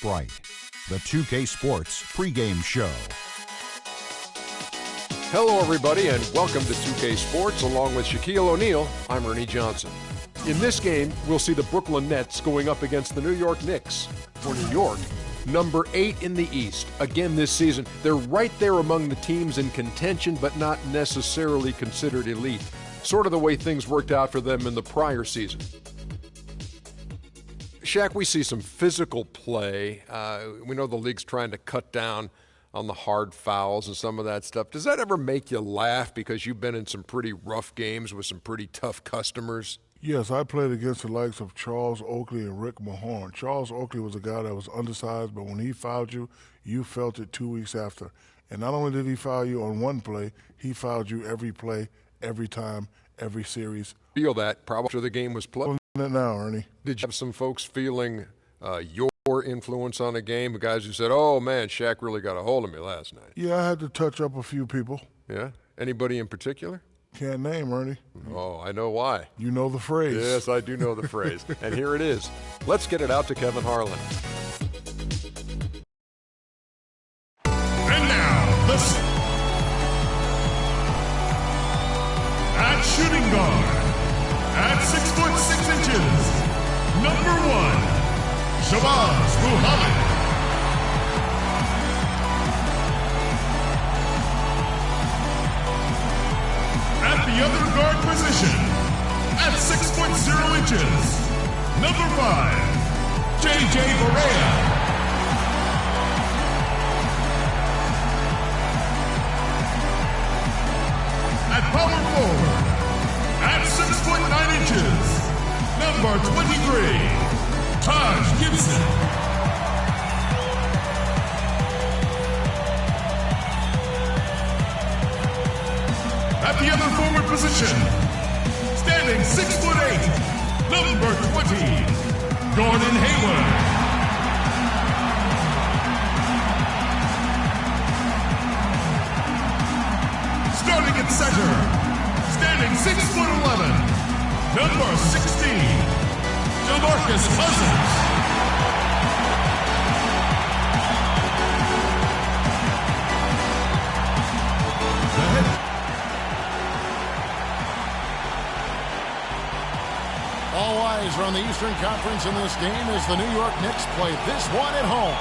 Bright, the 2K Sports pregame show. Hello, everybody, and welcome to 2K Sports. Along with Shaquille O'Neal, I'm Ernie Johnson. In this game, we'll see the Brooklyn Nets going up against the New York Knicks. For New York, number 8 in the East. Again this season, they're right there among the teams in contention, but not necessarily considered elite. Sort of the way things worked out for them in the prior season. Shaq, we see some physical play. We know the league's trying to cut down on the hard fouls and some of that stuff. Does that ever make you laugh because you've been in some pretty rough games with some pretty tough customers? Yes, I played against the likes of Charles Oakley and Rick Mahorn. Charles Oakley was a guy that was undersized, but when he fouled you, you felt it 2 weeks after. And not only did he foul you on one play, he fouled you every play, every time, every series. Feel that probably after the game was played. Now, Ernie. Did you have some folks feeling your influence on the game? The guys who said, oh, man, Shaq really got a hold of me last night. Yeah, I had to touch up a few people. Yeah? Anybody in particular? Can't name, Ernie. Oh, I know why. You know the phrase. Yes, I do know the phrase. And here it is. Let's get it out to Kevin Harlan. And now, at shooting guard, at 6 foot 6 inches, number 1, Shabazz Muhammad. At the other guard position, at 6 foot 0 inches, number 5, J.J. Barea. At power forward, at 6 foot 9 inches, number 23, Taj Gibson. At the other forward position, standing 6 foot 8, number 20, Gordon Hayward. Starting at center, standing 6 foot 11, number 16, DeMarcus Cousins. All eyes are on the Eastern Conference in this game as the New York Knicks play this one at home.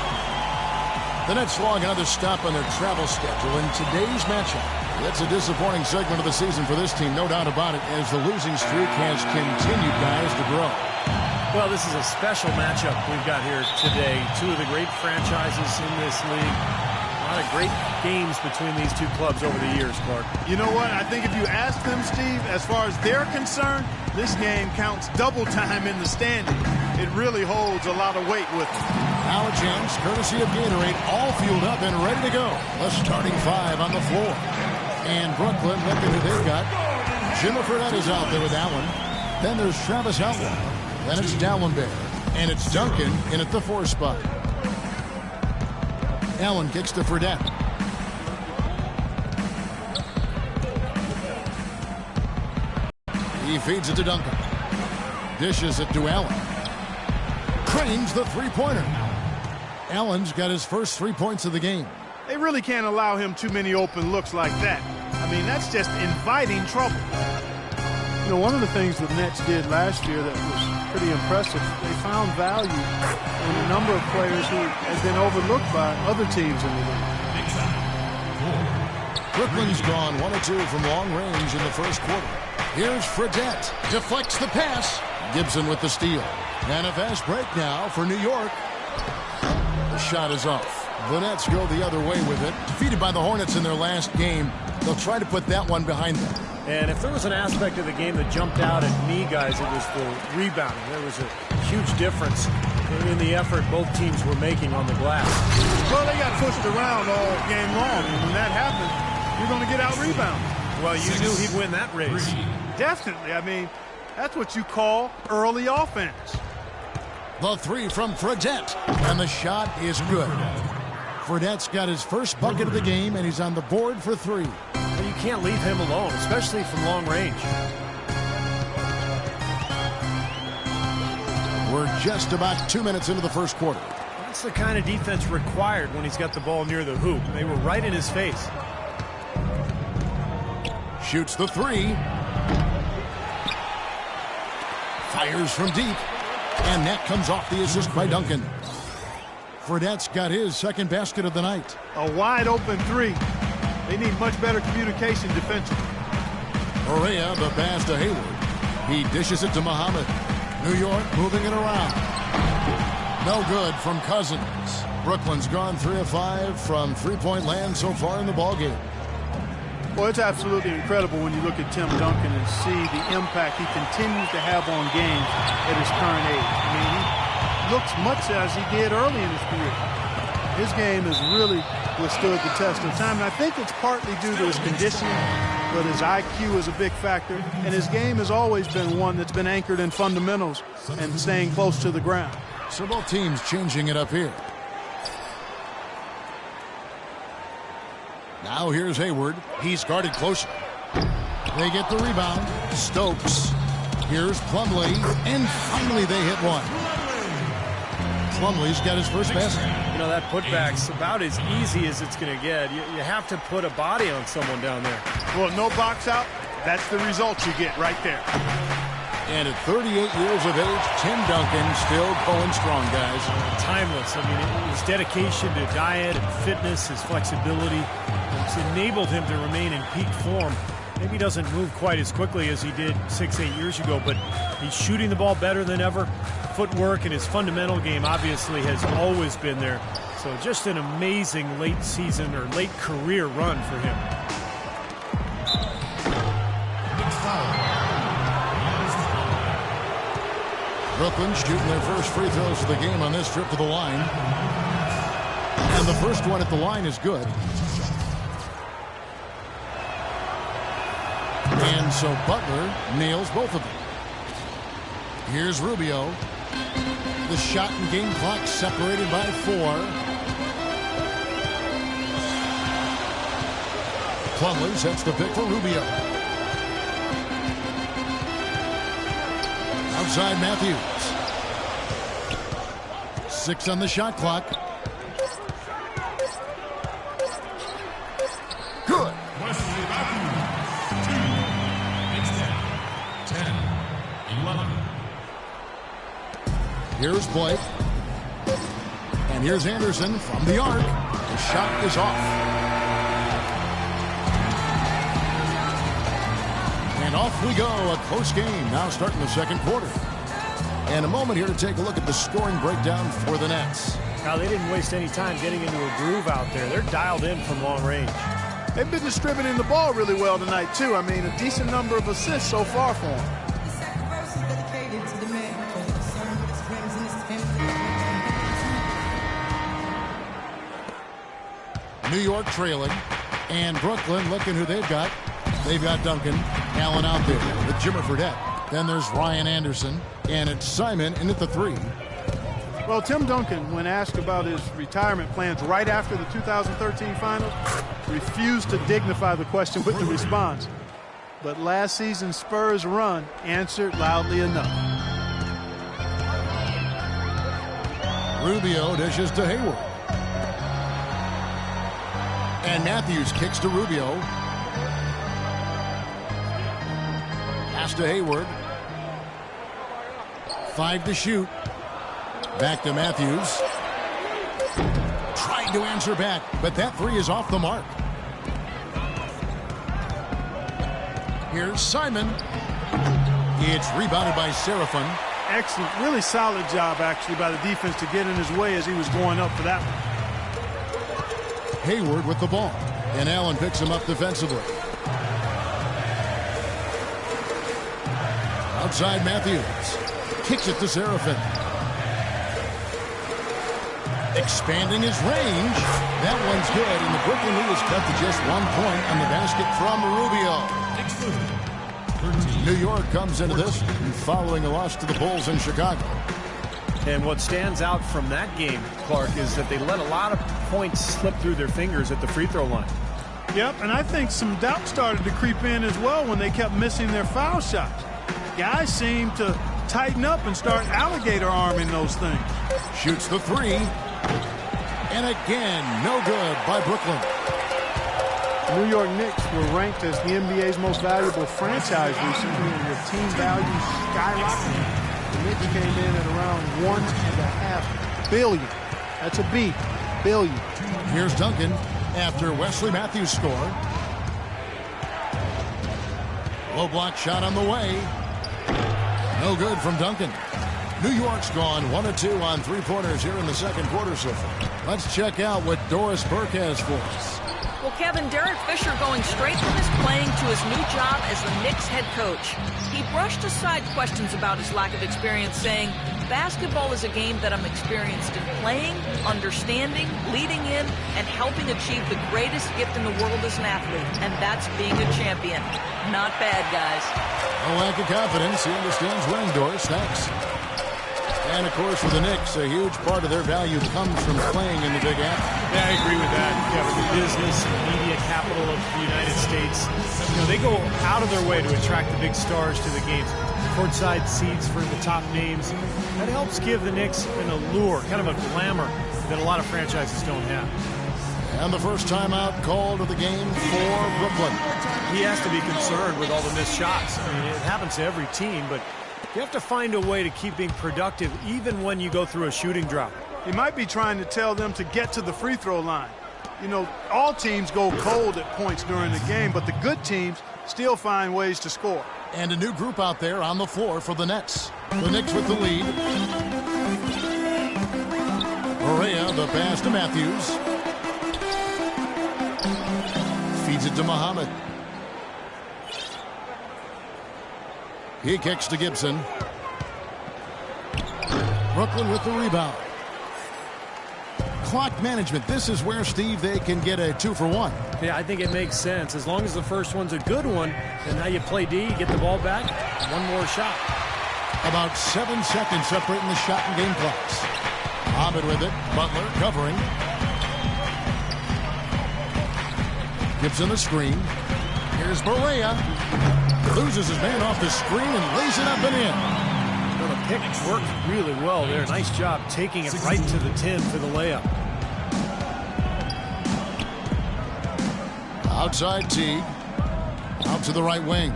The Nets log another stop on their travel schedule in today's matchup. That's a disappointing segment of the season for this team, no doubt about it, as the losing streak has continued, guys, to grow. Well, this is a special matchup we've got here today. Two of the great franchises in this league. A lot of great games between these two clubs over the years, Clark. You know what? I think if you ask them, Steve, as far as they're concerned, this game counts double time in the standings. It really holds a lot of weight with them. Now a chance, courtesy of Gatorade, all fueled up and ready to go. The starting 5 on the floor. And Brooklyn, look at who they've got. Jimmy Fredette is out there with Allen. Then there's Travis Allen. Then it's Dallenberg. And it's Duncan in at the 4 spot. Allen kicks to Fredette. He feeds it to Duncan. Dishes it to Allen. Cranes the three-pointer. Allen's got his first 3 points of the game. They really can't allow him too many open looks like that. I mean, that's just inviting trouble. You know, one of the things the Nets did last year that was pretty impressive, they found value in a number of players who had been overlooked by other teams in the league. Brooklyn's gone 1 of 2 from long range in the first quarter. Here's Fredette. Deflects the pass. Gibson with the steal. And a fast break now for New York. The shot is off. The Nets go the other way with it. Defeated by the Hornets in their last game. They'll try to put that one behind them. And if there was an aspect of the game that jumped out at me, guys, it was the rebounding. There was a huge difference in the effort both teams were making on the glass. Well, they got pushed around all game long. And when that happens, you're going to get out-rebounded. Well, you knew he'd win that race. Definitely. I mean, that's what you call early offense. The 3 from Fredette. And the shot is good. Fredette's got his first bucket of the game, and he's on the board for 3. Well, you can't leave him alone, especially from long range. We're just about 2 minutes into the first quarter. That's the kind of defense required when he's got the ball near the hoop. They were right in his face. Shoots the three. Fires from deep. And that comes off the assist by Duncan. Fredette's got his second basket of the night. A wide open three. They need much better communication defensively. Correa, the pass to Hayward. He dishes it to Muhammad. New York moving it around. No good from Cousins. Brooklyn's gone 3 of 5 from three-point land so far in the ballgame. Well, it's absolutely incredible when you look at Tim Duncan and see the impact he continues to have on games at his current age. I mean, he looks much as he did early in his career. His game has really withstood the test of time, and I think it's partly due to his conditioning, but his IQ is a big factor, and his game has always been one that's been anchored in fundamentals and staying close to the ground. So both teams changing it up here. Now here's Hayward. He's guarded closer. They get the rebound. Stokes. Here's Plumlee. And finally they hit one. Plumlee's got his first basket. You know, that putback's about as easy as it's going to get. You have to put a body on someone down there. Well, no box out. That's the result you get right there. And at 38 years of age, Tim Duncan still going strong, guys. Timeless. I mean, his dedication to diet and fitness, his flexibility, it's enabled him to remain in peak form. Maybe he doesn't move quite as quickly as he did 6-8 years ago, but he's shooting the ball better than ever. Footwork and his fundamental game obviously has always been there. So just an amazing late season or late career run for him. Brooklyn shooting their first free throws of the game on this trip to the line. And the first one at the line is good. And so Butler nails both of them. Here's Rubio. The shot and game clock separated by 4. Plumlee sets the pick for Rubio. Outside Matthews. 6 on the shot clock. Good. Wesley Matthews, 2, 10, 11. Here's Blake. And here's Anderson from the arc. The shot is off. And off we go. A close game now starting the second quarter. And a moment here to take a look at the scoring breakdown for the Nets. Now, they didn't waste any time getting into a groove out there. They're dialed in from long range. They've been distributing the ball really well tonight, too. I mean, a decent number of assists so far for them. New York trailing. And Brooklyn looking who they've got. They've got Duncan. Allen out there with Jimmer Fredette. Then there's Ryan Anderson. And it's Simon in at the 3. Well, Tim Duncan, when asked about his retirement plans right after the 2013 finals, refused to dignify the question with the response. But last season's Spurs run answered loudly enough. Rubio dishes to Hayward. And Matthews kicks to Rubio. Pass to Hayward. 5 to shoot. Back to Matthews. Trying to answer back, but that 3 is off the mark. Here's Simon. It's rebounded by Seraphin. Excellent, really solid job, actually, by the defense to get in his way as he was going up for that one. Hayward with the ball. And Allen picks him up defensively. Outside Matthews. Kicks it to Seraphin. Expanding his range. That one's good, and the Brooklyn lead is cut to just 1 point on the basket from Rubio. New York comes into this following a loss to the Bulls in Chicago. And what stands out from that game, Clark, is that they let a lot of points slip through their fingers at the free throw line. Yep, and I think some doubt started to creep in as well when they kept missing their foul shots. Guys seem to tighten up and start alligator arming those things. Shoots the 3. And again, no good by Brooklyn. The New York Knicks were ranked as the NBA's most valuable franchise recently, and their team value skyrocketed. The Knicks came in at around $1.5 billion. That's a B, billion. Here's Duncan after Wesley Matthews scored. Low block shot on the way. No good from Duncan. New York's gone 1-2 on three-pointers here in the second quarter so far. Let's check out what Doris Burke has for us. Well, Kevin, Derek Fisher going straight from his playing to his new job as the Knicks head coach. He brushed aside questions about his lack of experience, saying, "Basketball is a game that I'm experienced in playing, understanding, leading in, and helping achieve the greatest gift in the world as an athlete, and that's being a champion." Not bad, guys. No lack of confidence. He understands winning, Doris. Thanks. And, of course, for the Knicks, a huge part of their value comes from playing in the Big Apple. Yeah, I agree with that. Kevin, the business and media capital of the United States, they go out of their way to attract the big stars to the games. Courtside seats for the top names. That helps give the Knicks an allure, kind of a glamour that a lot of franchises don't have. And the first timeout called of the game for Brooklyn. He has to be concerned with all the missed shots. I mean, it happens to every team, but you have to find a way to keep being productive even when you go through a shooting drought. He might be trying to tell them to get to the free throw line. You know, all teams go cold at points during the game, but the good teams still find ways to score. And a new group out there on the floor for the Nets. The Knicks with the lead. Correa, the pass to Matthews. Feeds it to Muhammad. He kicks to Gibson. Brooklyn with the rebound. Clock management. This is where, Steve, they can get a 2-for-1. Yeah, I think it makes sense. As long as the first one's a good one, and now you play D, you get the ball back, one more shot. About 7 seconds separating the shot and game clocks. Muhammad with it. Butler covering. Gibson the screen. Here's Correa. Loses his man off the screen and lays it up and in. Well, the pick worked really well there. Nice job taking it right to the 10 for the layup. Outside Teague. Out to the right wing.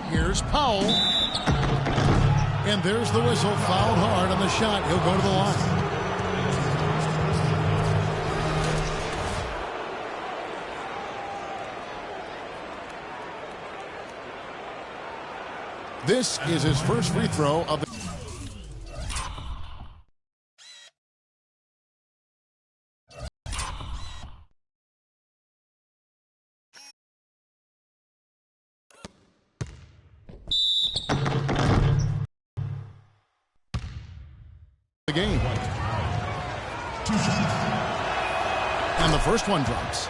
Here's Powell. And there's the whistle. Fouled hard on the shot. He'll go to the line. This is his first free throw of the game. And the first one drops.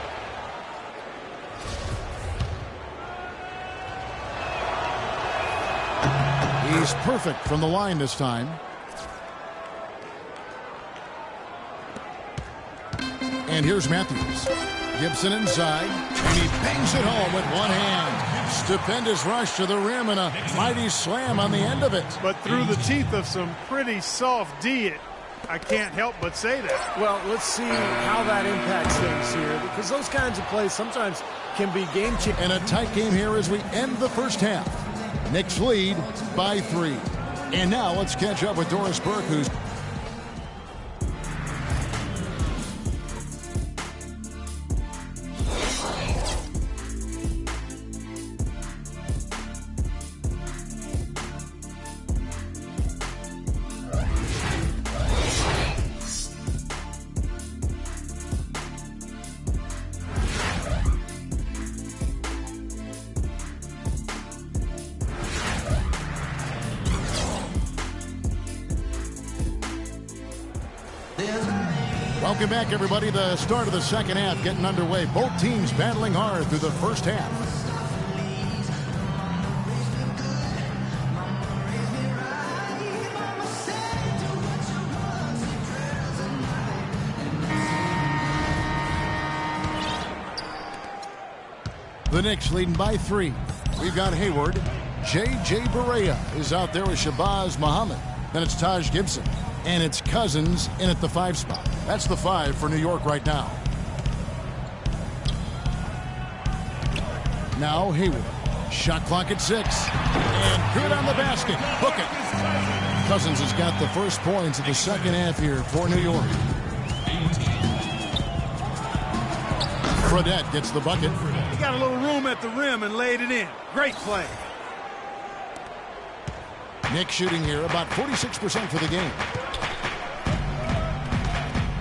He's perfect from the line this time. And here's Matthews. Gibson inside. And he bangs it home with one hand. Stupendous rush to the rim and a mighty slam on the end of it. But through the teeth of some pretty soft D, I can't help but say that. Well, let's see how that impacts things here, because those kinds of plays sometimes can be game-changing. And a tight game here as we end the first half. Knicks lead by 3. And now let's catch up with Doris Burke, who's welcome back, everybody. The start of the second half getting underway. Both teams battling hard through the first half. The Knicks leading by 3. We've got Hayward. J.J. Barea is out there with Shabazz Muhammad. Then it's Taj Gibson. And it's Cousins in at the 5 spot. That's the 5 for New York right now. Now Hayward. Shot clock at 6. And good on the basket. Book it. Cousins has got the first points of the second half here for New York. Fredette gets the bucket. He got a little room at the rim and laid it in. Great play. Knicks shooting here about 46% for the game.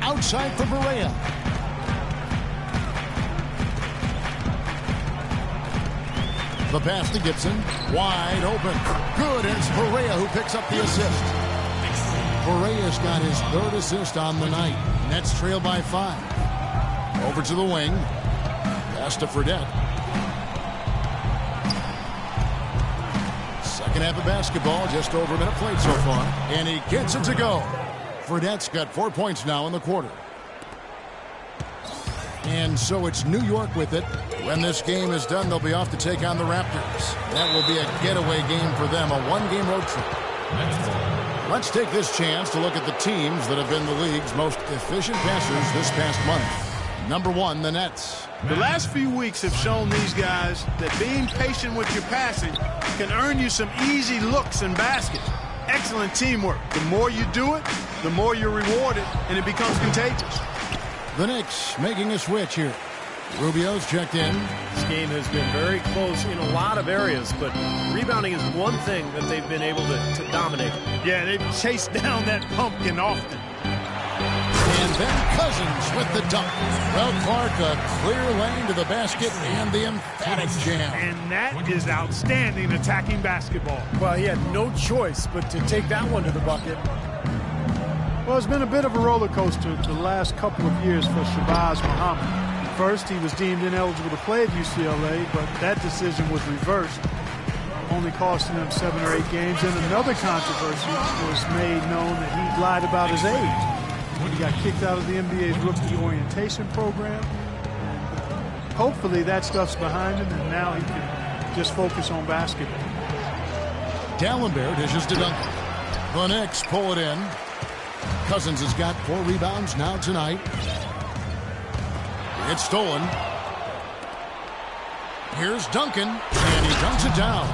Outside for Berea. The pass to Gibson. Wide open. Good. It's Berea who picks up the assist. Berea's got his 3rd assist on the night. Nets trail by 5. Over to the wing. Pass to Fredette. Second half of basketball, just over a minute played so far. And he gets it to go. Fredette's got 4 points now in the quarter. And so it's New York with it. When this game is done, they'll be off to take on the Raptors. That will be a getaway game for them, a 1-game road trip. Let's take this chance to look at the teams that have been the league's most efficient passers this past month. Number 1, the Nets. The last few weeks have shown these guys that being patient with your passing can earn you some easy looks and baskets. Excellent teamwork. The more you do it, the more you're rewarded, and it becomes contagious. The Knicks making a switch here. Rubio's checked in. This game has been very close in a lot of areas, but rebounding is one thing that they've been able to dominate. Yeah, they've chased down that pumpkin often. And then Cousins with the dunk. Well, Clark, a clear lane to the basket and the emphatic jam. And that is outstanding attacking basketball. Well, he had no choice but to take that one to the bucket. Well, it's been a bit of a roller coaster the last couple of years for Shabazz Muhammad. First, he was deemed ineligible to play at UCLA, but that decision was reversed, only costing him 7 or 8 games. And another controversy was made known that he lied about his age. He got kicked out of the NBA's rookie orientation program. Hopefully that stuff's behind him, and now he can just focus on basketball. D'Alembert dishes to Duncan. The Knicks pull it in. Cousins has got 4 rebounds now tonight. It's stolen. Here's Duncan, and he dunks it down.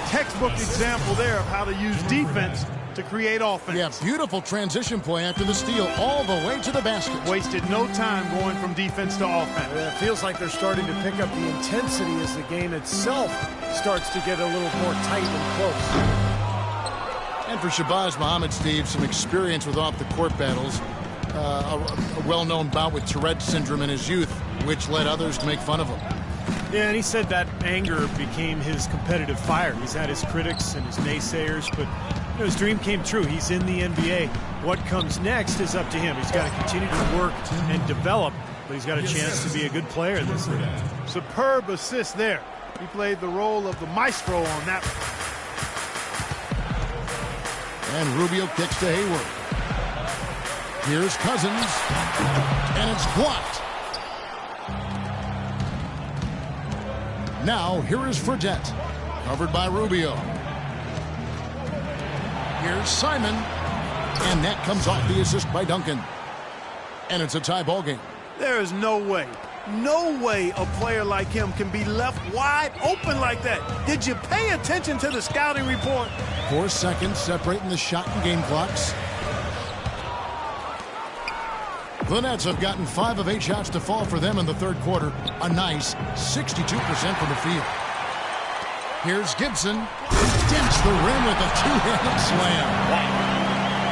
Textbook example there of how to use defense to create offense. Yeah, beautiful transition play after the steal all the way to the basket. Wasted no time going from defense to offense. It feels like they're starting to pick up the intensity as the game itself starts to get a little more tight and close. And for Shabazz Muhammad, Steve, some experience with off-the-court battles. A well-known bout with Tourette syndrome in his youth, which led others to make fun of him. Yeah, and he said that anger became his competitive fire. He's had his critics and his naysayers, but his dream came true. He's in the NBA. What comes next is up to him. He's got to continue to work and develop, but he's got a chance to be a good player in this league. Superb assist there. He played the role of the maestro on that one. And Rubio kicks to Hayward. Here's Cousins, and it's blocked. Now, here is Fredette, covered by Rubio. Here's Simon, and that comes off the assist by Duncan. And it's a tie ball game. There is no way a player like him can be left wide open like that. Did you pay attention to the scouting report? 4 seconds separating the shot and game clocks. The Nets have gotten 5 of 8 shots to fall for them in the third quarter. A nice 62% from the field. Here's Gibson. Dents the rim with a 2-handed slam.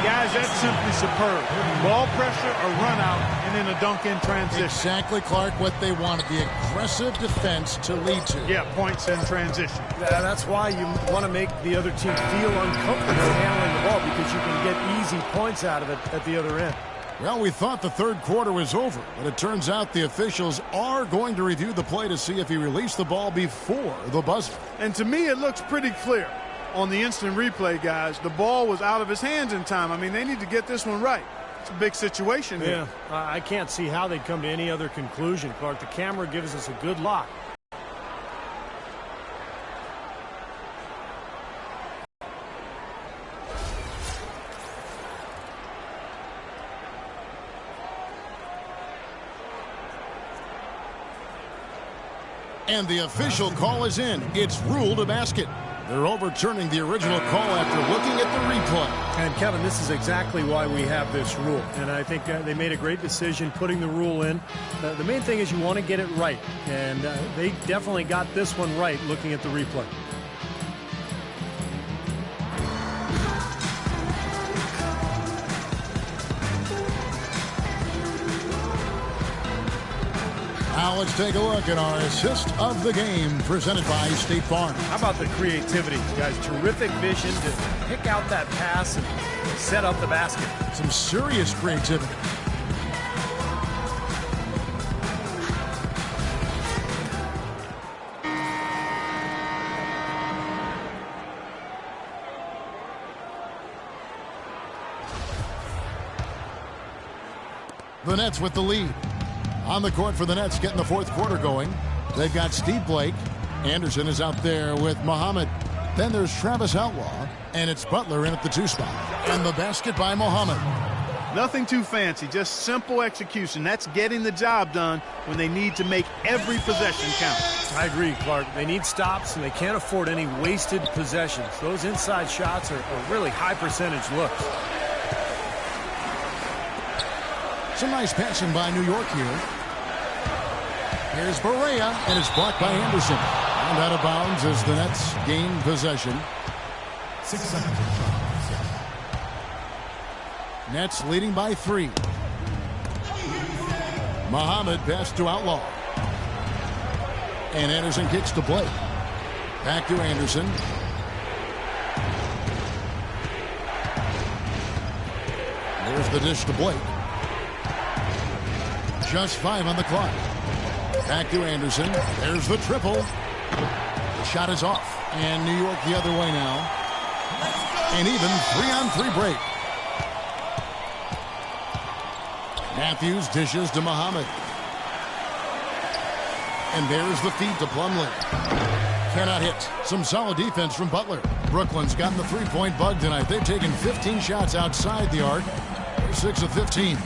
Guys, that's simply superb. Ball pressure, a run out, and then a dunk in transition. Exactly, Clark, what they wanted. The aggressive defense to lead to. Yeah, points in transition. Yeah, that's why you want to make the other team feel uncomfortable handling the ball, because you can get easy points out of it at the other end. Well, we thought the third quarter was over, but it turns out the officials are going to review the play to see if he released the ball before the buzzer. And to me, it looks pretty clear. On the instant replay, guys, the ball was out of his hands in time. I mean, they need to get this one right. It's a big situation here. Yeah, I can't see how they'd come to any other conclusion, Clark. The camera gives us a good look. And the official call is in. It's ruled a basket. They're overturning the original call after looking at the replay. And, Kevin, this is exactly why we have this rule. And I think they made a great decision putting the rule in. The main thing is you want to get it right. And they definitely got this one right looking at the replay. Now let's take a look at our assist of the game presented by State Farm. How about the creativity, guys? Terrific vision to pick out that pass and set up the basket. Some serious creativity. The Nets with the lead. On the court for the Nets, getting the fourth quarter going. They've got Steve Blake. Anderson is out there with Muhammad. Then there's Travis Outlaw, and it's Butler in at the 2 spot. And the basket by Muhammad. Nothing too fancy, just simple execution. That's getting the job done when they need to make every possession count. I agree, Clark. They need stops, and they can't afford any wasted possessions. Those inside shots are really high percentage looks. Some nice passing by New York here. Here's Barea, and it's blocked by Anderson. And out of bounds as the Nets gain possession. 6 seconds. Nets leading by 3. Muhammad pass to Outlaw. And Anderson kicks to Blake. Back to Anderson. There's the dish to Blake. Just 5 on the clock. Back to Anderson. There's the triple. The shot is off. And New York the other way now. And even 3-on-3 break. Matthews dishes to Muhammad. And there's the feed to Plumlee. Cannot hit. Some solid defense from Butler. Brooklyn's gotten the three-point bug tonight. They've taken 15 shots outside the arc. They're 6 of 15.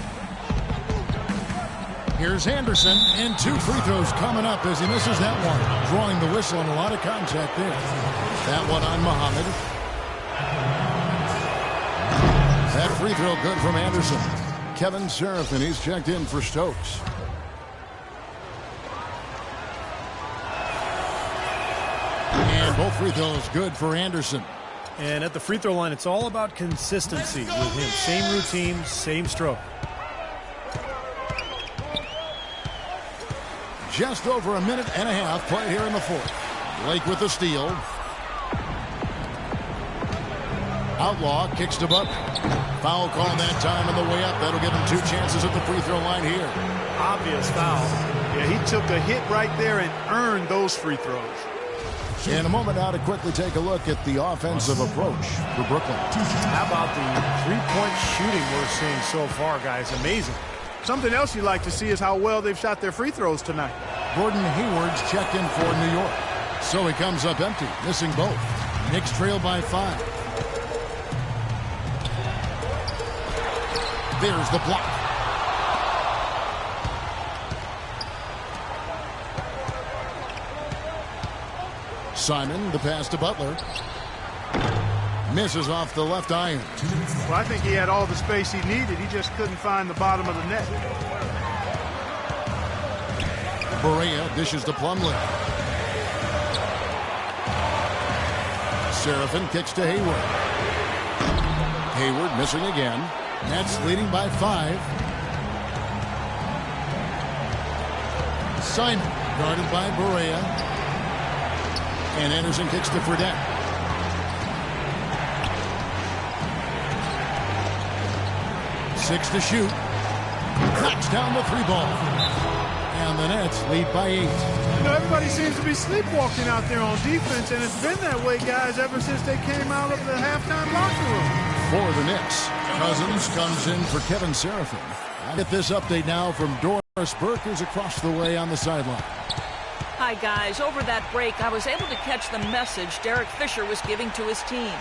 Here's Anderson, and 2 free throws coming up as he misses that one. Drawing the whistle and a lot of contact there. That one on Muhammad. That free throw good from Anderson. Kevin Seraphin, he's checked in for Stokes. And both free throws good for Anderson. And at the free throw line, it's all about consistency with him. Same routine, same stroke. Just over a minute and a half played here in the fourth. Blake with the steal. Outlaw kicks to Butler. Foul call that time on the way up. That'll give him 2 chances at the free throw line here. Obvious foul. Yeah, he took a hit right there and earned those free throws. In a moment now to quickly take a look at the offensive approach for Brooklyn. How about the three-point shooting we're seeing so far, guys? Amazing. Something else you like to see is how well they've shot their free throws tonight. Gordon Hayward's checked in for New York. So he comes up empty, missing both. Knicks trail by 5. There's the block. Simon, the pass to Butler. Misses off the left iron. Well, I think he had all the space he needed. He just couldn't find the bottom of the net. Barea dishes to Plumlee. Seraphin kicks to Hayward. Hayward missing again. Nets leading by 5. Simon guarded by Barea. And Anderson kicks to Fredette. Six to shoot. Cracks down the 3 ball. And the Nets lead by 8. You know, everybody seems to be sleepwalking out there on defense, and it's been that way, guys, ever since they came out of the halftime locker room. For the Knicks, Cousins comes in for Kevin Seraphin. I get this update now from Doris Burke, who's across the way on the sideline. Hi, guys. Over that break, I was able to catch the message Derek Fisher was giving to his team.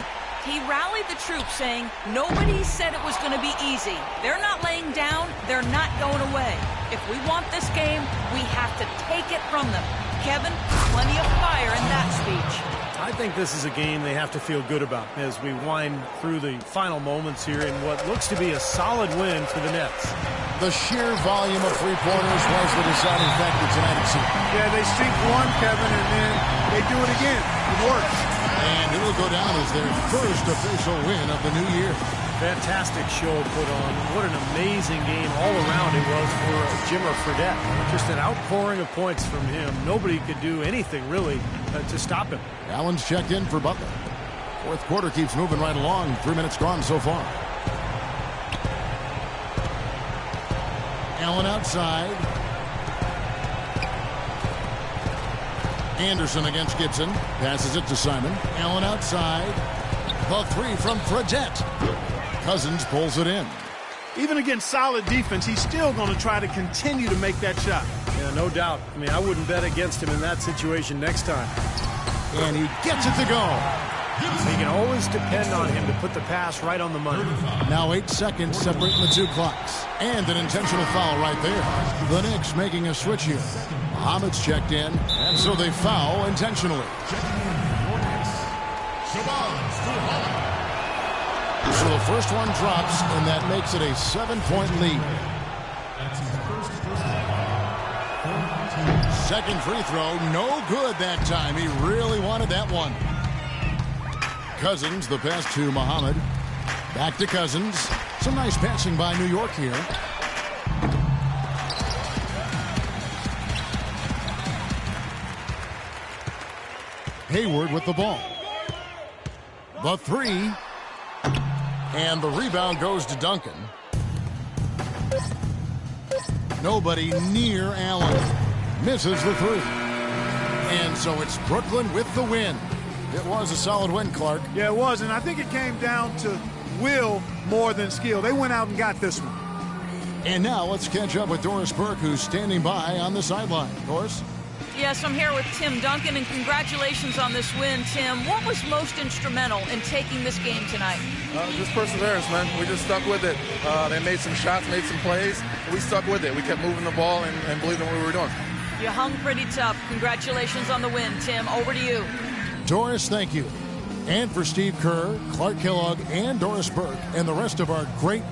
He rallied the troops saying, nobody said it was going to be easy. They're not laying down. They're not going away. If we want this game, we have to take it from them. Kevin, plenty of fire in that speech. I think this is a game they have to feel good about as we wind through the final moments here in what looks to be a solid win for the Nets. The sheer volume of three-pointers was the deciding factor tonight, it seemed. Yeah, they streak one, Kevin, and then they do it again. It works. And it will go down as their first official win of the new year. Fantastic show put on. What an amazing game all around it was for Jimmer Fredette. Just an outpouring of points from him. Nobody could do anything, really, to stop him. Allen's checked in for Butler. Fourth quarter keeps moving right along. 3 minutes gone so far. Allen outside. Anderson against Gibson. Passes it to Simon. Allen outside. The three from Fredette. Cousins pulls it in. Even against solid defense, he's still going to try to continue to make that shot. Yeah, no doubt. I mean, I wouldn't bet against him in that situation next time. And he gets it to go. You can always depend on him to put the pass right on the money. Now 8 seconds separating the two clocks. And an intentional foul right there. The Knicks making a switch here. Muhammad's checked in, and so they foul intentionally. So the first one drops, and that makes it a 7-point lead. Second free throw, no good that time. He really wanted that one. Cousins, the pass to Muhammad. Back to Cousins. Some nice passing by New York here. Hayward with the ball. The three. And the rebound goes to Duncan. Nobody near Allen. Misses the three. And so it's Brooklyn with the win. It was a solid win, Clark. Yeah, it was, and I think it came down to will more than skill. They went out and got this one. And now let's catch up with Doris Burke, who's standing by on the sideline. Doris? Yes, I'm here with Tim Duncan, and congratulations on this win, Tim. What was most instrumental in taking this game tonight? Just perseverance, man. We just stuck with it. They made some shots, made some plays. We stuck with it. We kept moving the ball and believing what we were doing. You hung pretty tough. Congratulations on the win, Tim. Over to you. Doris, thank you. And for Steve Kerr, Clark Kellogg, and Doris Burke, and the rest of our great